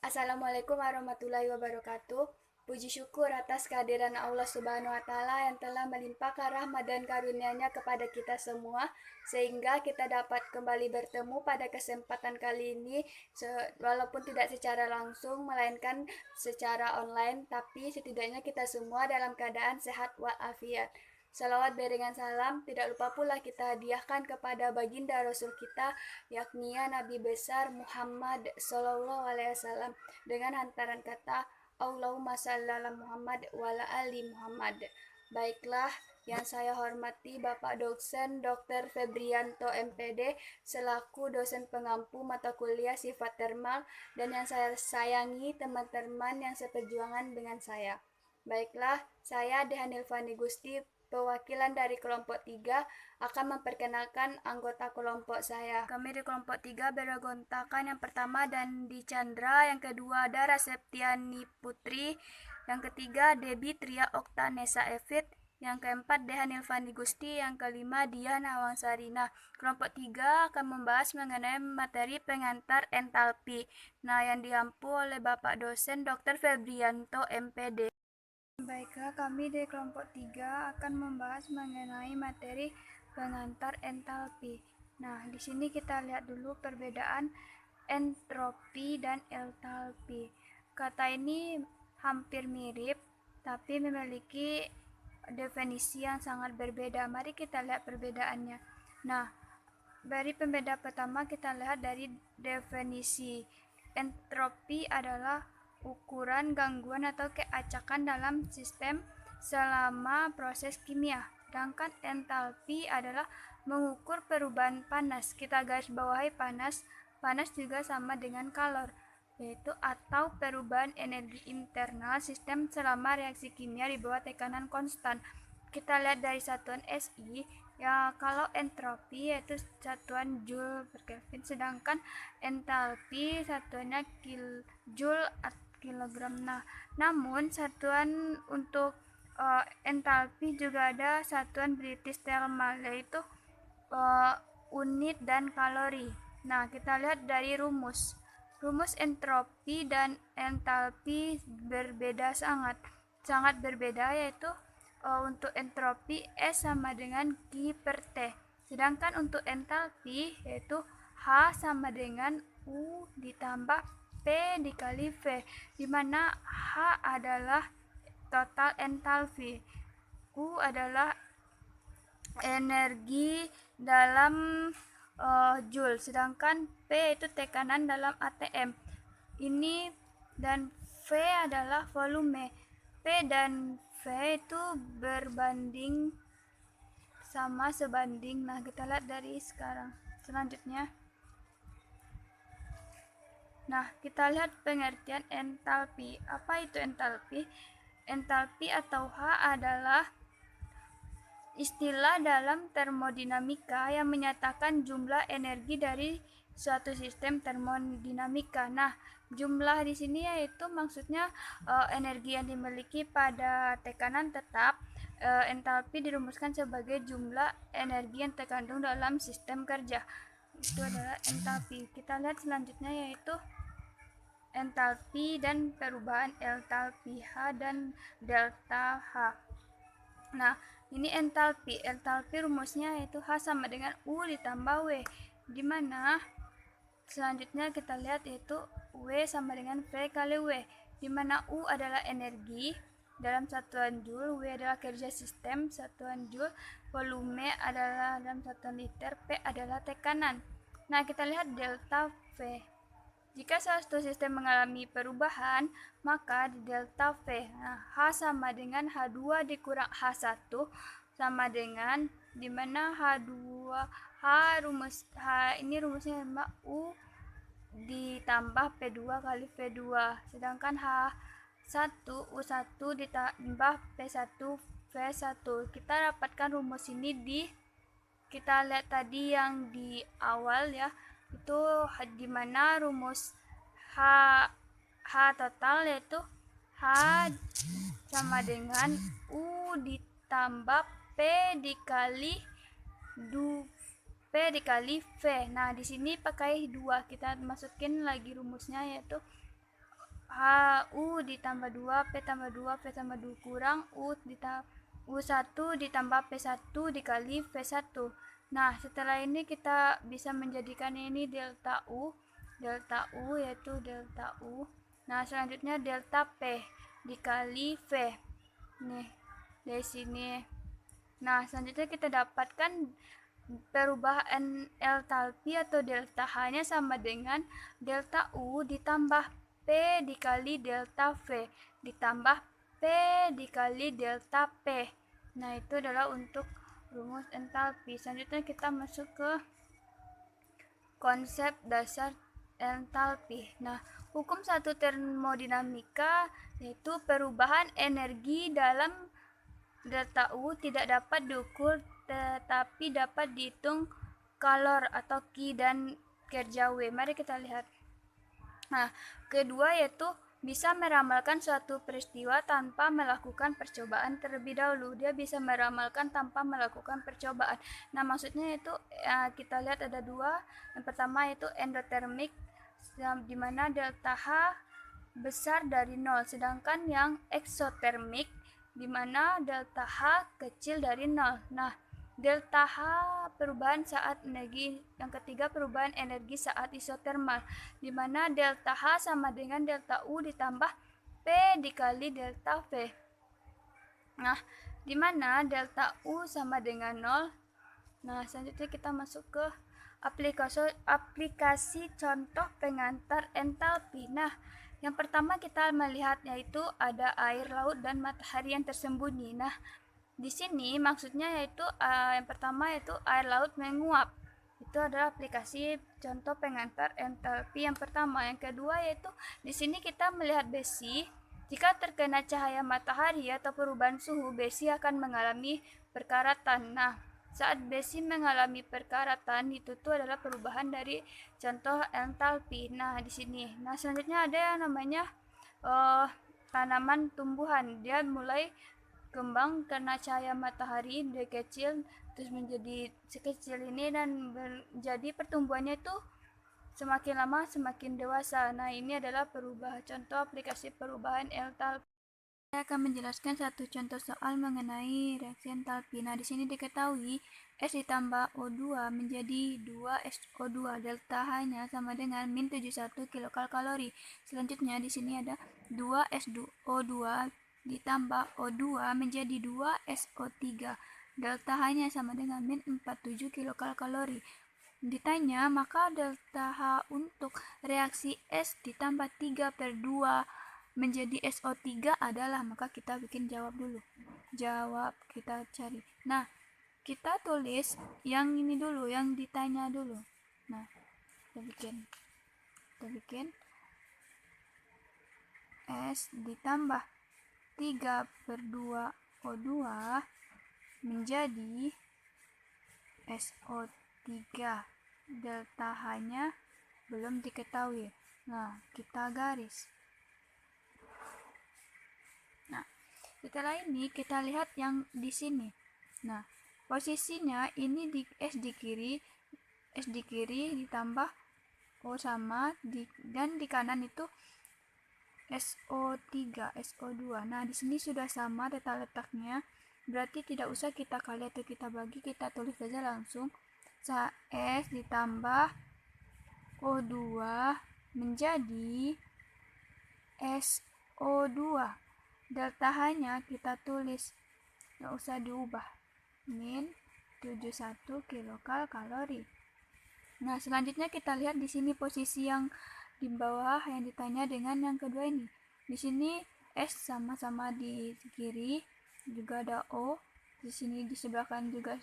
Assalamualaikum warahmatullahi wabarakatuh. Puji syukur atas kehadiran Allah Subhanahu wa Ta'ala yang telah melimpahkan rahmat dan karunia-Nya kepada kita semua, sehingga kita dapat kembali bertemu pada kesempatan kali ini, walaupun tidak secara langsung, melainkan secara online, tapi setidaknya kita semua dalam keadaan sehat walafiat. Salawat beriringan salam tidak lupa pula kita hadiahkan kepada baginda Rasul kita, yakni Nabi besar Muhammad Sallallahu Alaihi Wasallam, dengan hantaran kata Allahumma shalli ala Muhammad wa ala ali Muhammad. Baiklah, yang saya hormati Bapak Dosen Dr. Febrianto MPD selaku dosen pengampu mata kuliah sifat termal, dan yang saya sayangi teman-teman yang seperjuangan dengan saya. Baiklah, saya Dehanil Fani Gusti, perwakilan dari kelompok 3, akan memperkenalkan anggota kelompok saya. Kami di kelompok 3 bergontakan, yang pertama Dandi Chandra, yang kedua Dara Septiani Putri, yang ketiga Debi Tria Oktanesa Evit, yang keempat Dehanil Fani Gusti, yang kelima Diana Wangsarina. Kelompok 3 akan membahas mengenai materi pengantar entalpi. Nah, yang diampu oleh Bapak dosen Dr. Febrianto MPD. Baiklah, kami di kelompok 3 akan membahas mengenai materi pengantar entalpi. Nah, di sini kita lihat dulu perbedaan entropi dan entalpi. Kata ini hampir mirip, tapi memiliki definisi yang sangat berbeda. Mari kita lihat perbedaannya. Nah, dari pembeda pertama kita lihat dari definisi. Entropi adalah ukuran gangguan atau keacakan dalam sistem selama proses kimia. Sedangkan entalpi adalah mengukur perubahan panas. Kita garis bawahi panas. Panas juga sama dengan kalor, yaitu atau perubahan energi internal sistem selama reaksi kimia di bawah tekanan konstan. Kita lihat dari satuan SI. Ya, kalau entropi yaitu satuan Joule per Kelvin, sedangkan entalpi satuannya Joule kilogram. Nah, namun satuan untuk entalpi juga ada satuan British thermal, yaitu unit dan kalori. Nah, kita lihat dari rumus. Rumus entropi dan entalpi berbeda, sangat berbeda, yaitu untuk entropi S sama dengan Q per T. Sedangkan untuk entalpi yaitu H sama dengan U ditambah P dikali V, di mana H adalah total entalpi, U adalah energi dalam Joule, sedangkan P itu tekanan dalam atm. Ini dan V adalah volume. P dan V itu berbanding sama sebanding. Nah, kita lihat dari sekarang. Selanjutnya, nah, kita lihat pengertian entalpi. Apa itu entalpi? Entalpi atau H adalah istilah dalam termodinamika yang menyatakan jumlah energi dari suatu sistem termodinamika. Nah, jumlah di sini yaitu maksudnya energi yang dimiliki pada tekanan tetap. Entalpi dirumuskan sebagai jumlah energi yang terkandung dalam sistem kerja. Itu adalah entalpi. Kita lihat selanjutnya yaitu entalpi dan perubahan entalpi H dan delta H. Nah, ini entalpi. Entalpi rumusnya yaitu H sama dengan U ditambah W, di mana selanjutnya kita lihat yaitu W sama dengan V kali W, di mana U adalah energi dalam satuan Joule, W adalah kerja sistem satuan Joule, volume adalah dalam satuan liter, P adalah tekanan. Nah, kita lihat delta V. Jika satu sistem mengalami perubahan, maka di delta V, nah, H sama dengan H2 dikurang H1 sama dengan, dimana H2, ini rumusnya sama U ditambah P2 kali V2, sedangkan H1 U1 ditambah P1 V1. Kita dapatkan rumus ini kita lihat tadi yang di awal ya, itu dimana rumus H total yaitu H sama dengan U ditambah P dikali V. Nah, di sini pakai 2, kita masukin lagi rumusnya yaitu U ditambah 2, P tambah 2, P tambah 2 kurang U1 ditambah P1 dikali V1. Nah, setelah ini kita bisa menjadikan ini delta U yaitu delta U. Nah, selanjutnya delta P dikali V. Nih, dari sini. Nah, selanjutnya kita dapatkan perubahan entalpi atau delta H-nya sama dengan delta U ditambah P dikali delta V ditambah P dikali delta P. Nah, itu adalah untuk rumus entalpi. Selanjutnya kita masuk ke konsep dasar entalpi. Nah, hukum satu termodinamika yaitu perubahan energi dalam delta U tidak dapat diukur tetapi dapat dihitung kalor atau Q dan kerja W. Mari kita lihat. Nah, kedua yaitu bisa meramalkan suatu peristiwa tanpa melakukan percobaan terlebih dahulu. Dia bisa meramalkan tanpa melakukan percobaan. Nah, maksudnya itu kita lihat ada dua. Yang pertama yaitu endotermik, di mana delta H besar dari 0, sedangkan yang eksotermik di mana delta H kecil dari 0. Nah, delta H perubahan saat energi, yang ketiga perubahan energi saat isotermal, di mana delta H sama dengan delta U ditambah P dikali delta V. Nah, di mana delta U sama dengan 0. Nah, selanjutnya kita masuk ke aplikasi contoh pengantar entalpi. Nah, yang pertama kita melihat yaitu ada air, laut, dan matahari yang tersembunyi. Nah, di sini maksudnya yaitu yang pertama yaitu air laut menguap. Itu adalah aplikasi contoh pengantar entalpi yang pertama. Yang kedua yaitu di sini kita melihat besi. Jika terkena cahaya matahari atau perubahan suhu, besi akan mengalami perkaratan. Nah, saat besi mengalami perkaratan itu tuh adalah perubahan dari contoh entalpi. Nah, di sini. Nah, selanjutnya ada yang namanya tanaman tumbuhan. Dia mulai kembang karena cahaya matahari, dia kecil terus menjadi sekecil ini dan menjadi pertumbuhannya itu semakin lama semakin dewasa. Nah, ini adalah contoh aplikasi perubahan entalpi. Saya akan menjelaskan satu contoh soal mengenai reaksi entalpi. Nah, di sini diketahui S ditambah O2 menjadi 2SO2. Delta H-nya sama dengan min 71 kilokalori. Selanjutnya di sini ada 2SO2 ditambah O2 menjadi 2SO3. Delta H-nya sama dengan min 47 kilokalori. Ditanya, maka delta H untuk reaksi S ditambah 3 per 2 menjadi SO3 adalah, maka kita bikin jawab dulu. Jawab kita cari. Nah, kita tulis yang ini dulu, yang ditanya dulu. Nah, kita bikin S ditambah 3 per 2 O2 menjadi SO3. Delta H-nya belum diketahui. Nah, kita garis. Nah, setelah ini kita lihat yang di sini. Nah, posisinya ini di S di kiri ditambah O sama dan di kanan itu SO3, SO2. Nah, di sini sudah sama letaknya. Berarti tidak usah kita kali atau kita bagi, kita tulis saja langsung. S ditambah O2 menjadi SO2. Delta H-nya kita tulis, nggak usah diubah, min 71 kilokalori. Nah, selanjutnya kita lihat di sini posisi yang di bawah yang ditanya dengan yang kedua ini. Di sini S sama-sama di kiri, juga ada O. Di sini di sebelah kanan juga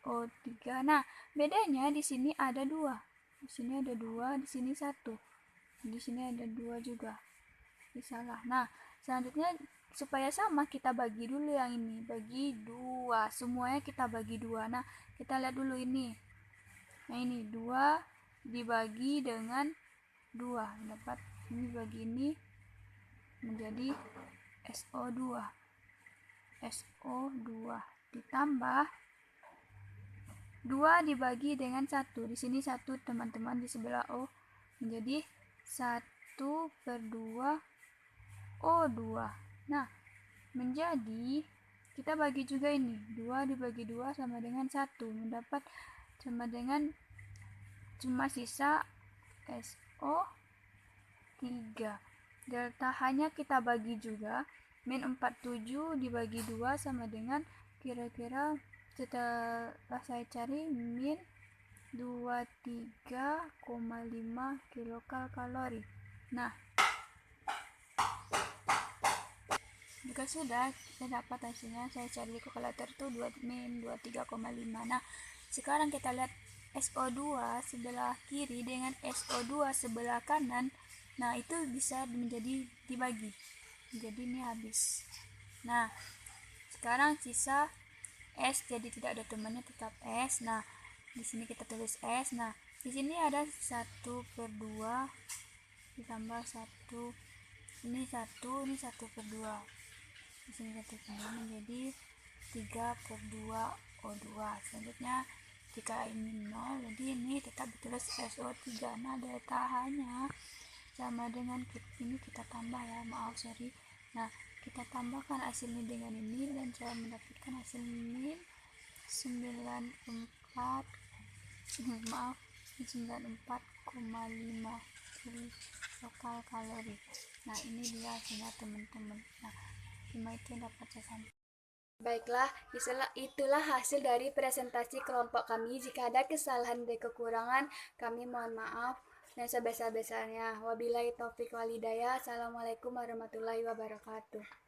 O3. Nah, bedanya di sini ada 2. Di sini ada 2, di sini 1. Di sini ada 2 juga. Ini salah. Nah, selanjutnya supaya sama kita bagi dulu yang ini, bagi 2, semuanya kita bagi 2. Nah, kita lihat dulu ini. Nah, ini 2 dibagi dengan 2 dapat ini, bagi ini menjadi SO2 ditambah 2 dibagi dengan 1. Di sini 1 teman-teman, di sebelah O menjadi 1 per 2 SO2. Nah, menjadi kita bagi juga ini. 2 dibagi 2 sama dengan 1. Mendapat sama dengan cuma sisa SO3. Delta H-nya kita bagi juga. Min 47 dibagi 2 sama dengan kira-kira setelah saya cari min 23,5 kilokalori. Nah, jika sudah kita dapat hasilnya, saya cari di kalkulator itu min 23,5. Nah, sekarang kita lihat SO2 sebelah kiri dengan SO2 sebelah kanan. Nah, itu bisa menjadi dibagi. Jadi ini habis. Nah, sekarang sisa S, jadi tidak ada temannya, tetap S. Nah, di sini kita tulis S. Nah, di sini ada 1/2 ditambah 1, ini 1, ini 1/2. Di sini 1/2 menjadi 3/2 O2. Selanjutnya jika ini 0, jadi ini tetap ditulis SO3. Nah, delta H-nya sama dengan ini kita tambah ya, sorry. Nah, kita tambahkan hasilnya dengan ini dan saya mendapatkan hasil min 94 94,5 kilokalori. Nah, ini dia hasilnya teman-teman. Nah, cuma itu yang dapat saya sampaikan. Baiklah, itulah hasil dari presentasi kelompok kami. Jika ada kesalahan dan kekurangan, kami mohon maaf dan sebesar-besarnya. Wabillahi taufik walhidayah. Assalamualaikum warahmatullahi wabarakatuh.